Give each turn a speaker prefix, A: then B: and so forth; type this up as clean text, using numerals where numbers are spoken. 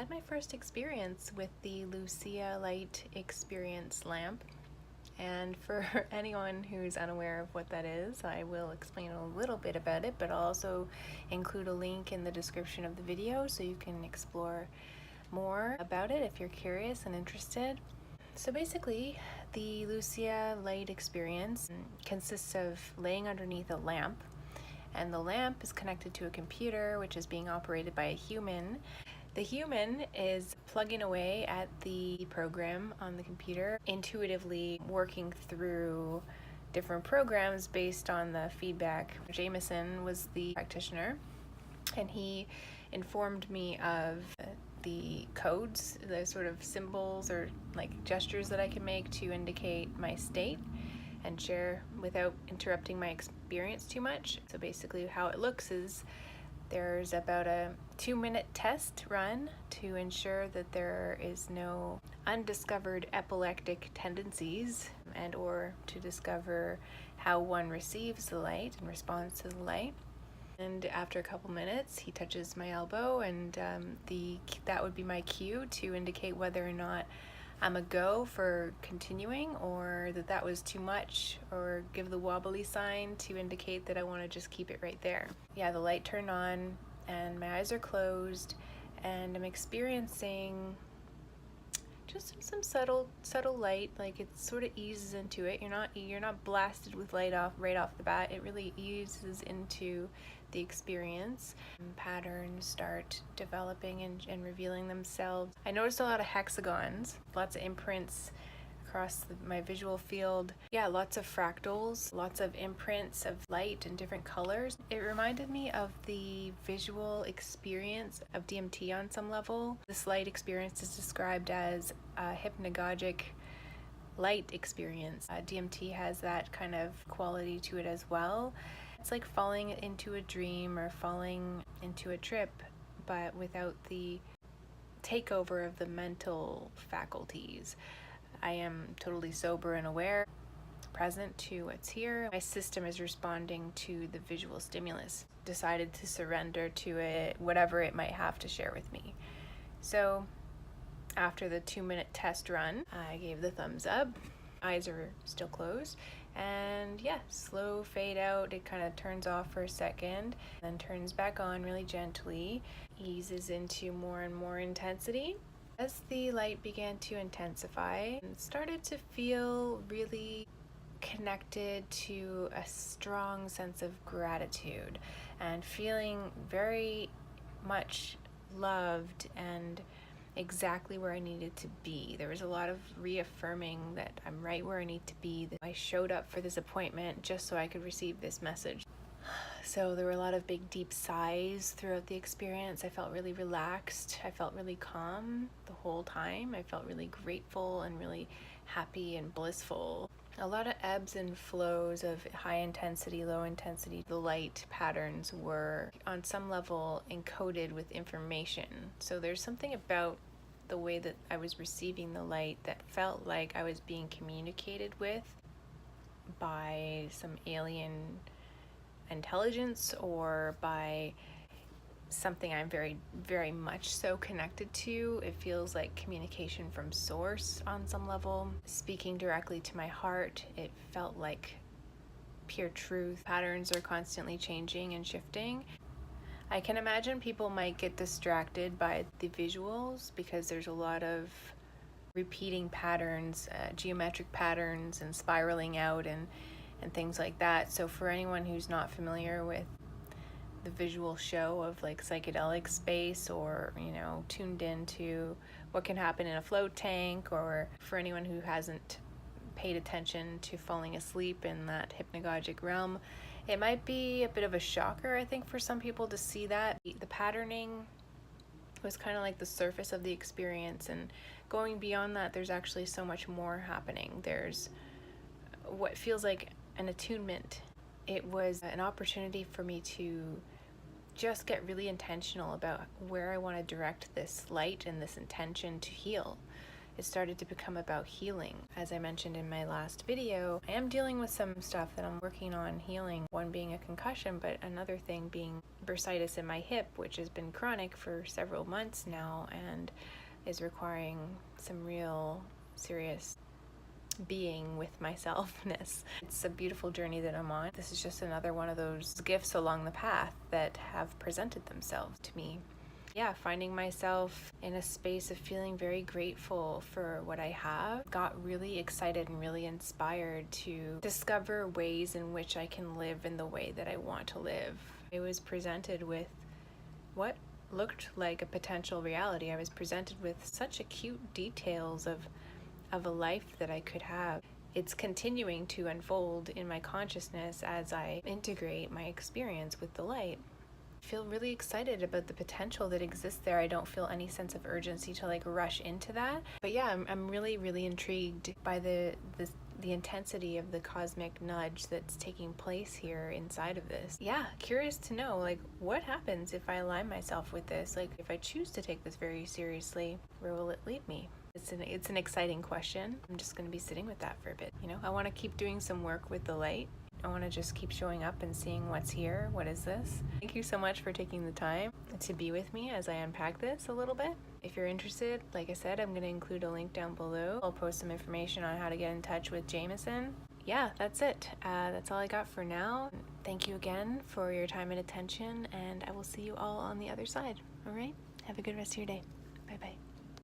A: had my first experience with the Lucia Light Experience lamp. And for anyone who's unaware of what that is, I will explain a little bit about it, but I'll also include a link in the description of the video so you can explore more about it if you're curious and interested. So basically, the Lucia Light Experience consists of laying underneath a lamp, and the lamp is connected to a computer which is being operated by a human. The human is plugging away at the program on the computer, intuitively working through different programs based on the feedback. Jamison was the practitioner, and he informed me of the codes, the sort of symbols or like gestures that I can make to indicate my state and share without interrupting my experience too much. So basically how it looks is there's about a 2-minute test run to ensure that there is no undiscovered epileptic tendencies, and or to discover how one receives the light and responds to the light. And after a couple minutes, he touches my elbow, and that would be my cue to indicate whether or not I'm a go for continuing, or that was too much, or give the wobbly sign to indicate that I want to just keep it right there. Yeah, the light turned on and my eyes are closed, and I'm experiencing just some subtle light. Like it sort of eases into it. You're not blasted with light right off the bat. It really eases into the experience. Patterns start developing and revealing themselves. I noticed a lot of hexagons, lots of imprints across my visual field. Yeah, lots of fractals, lots of imprints of light in different colors. It reminded me of the visual experience of DMT on some level. This light experience is described as a hypnagogic light experience. DMT has that kind of quality to it as well. It's like falling into a dream or falling into a trip, but without the takeover of the mental faculties. I am totally sober and aware, present to what's here. My system is responding to the visual stimulus. Decided to surrender to it, whatever it might have to share with me. So after the 2-minute test run, I gave the thumbs up. Eyes are still closed, and yeah, slow fade out. It kind of turns off for a second, then turns back on really gently, eases into more and more intensity. As the light began to intensify, I started to feel really connected to a strong sense of gratitude and feeling very much loved and exactly where I needed to be. There was a lot of reaffirming that I'm right where I need to be, that I showed up for this appointment just so I could receive this message. So there were a lot of big deep sighs throughout the experience. I felt really relaxed. I felt really calm the whole time. I felt really grateful and really happy and blissful. A lot of ebbs and flows of high intensity, low intensity. The light patterns were on some level encoded with information. So there's something about the way that I was receiving the light that felt like I was being communicated with by some alien intelligence, or by something I'm very, very much so connected to. It feels like communication from source on some level, speaking directly to my heart. It felt like pure truth. Patterns are constantly changing and shifting. I can imagine people might get distracted by the visuals because there's a lot of repeating patterns, geometric patterns and spiraling out and things like that. So for anyone who's not familiar with the visual show of like psychedelic space, or tuned into what can happen in a float tank, or for anyone who hasn't paid attention to falling asleep in that hypnagogic realm, it might be a bit of a shocker, I think, for some people to see that. The patterning was kind of like the surface of the experience, and going beyond that, there's actually so much more happening. There's what feels like an attunement. It was an opportunity for me to just get really intentional about where I want to direct this light and this intention to heal. it started to become about healing. As I mentioned in my last video, I am dealing with some stuff that I'm working on healing. One being a concussion, but another thing being bursitis in my hip, which has been chronic for several months now and is requiring some real serious being with myselfness. It's a beautiful journey that I'm on. This is just another one of those gifts along the path that have presented themselves to me. Yeah, finding myself in a space of feeling very grateful for what I have. Got really excited and really inspired to discover ways in which I can live in the way that I want to live. I was presented with what looked like a potential reality. I was presented with such acute details of a life that I could have. It's continuing to unfold in my consciousness as I integrate my experience with the light. I feel really excited about the potential that exists there. I don't feel any sense of urgency to like rush into that. But yeah, I'm really intrigued by the intensity of the cosmic nudge that's taking place here inside of this. Yeah, curious to know like what happens if I align myself with this. Like if I choose to take this very seriously, where will it lead me? It's an exciting question. I'm just going to be sitting with that for a bit. You know, I want to keep doing some work with the light. I want to just keep showing up and seeing what's here. What is this? Thank you so much for taking the time to be with me as I unpack this a little bit. If you're interested, like I said, I'm going to include a link down below. I'll post some information on how to get in touch with Jamison. Yeah, that's it. That's all I got for now. Thank you again for your time and attention, and I will see you all on the other side. All right? Have a good rest of your day. Bye-bye.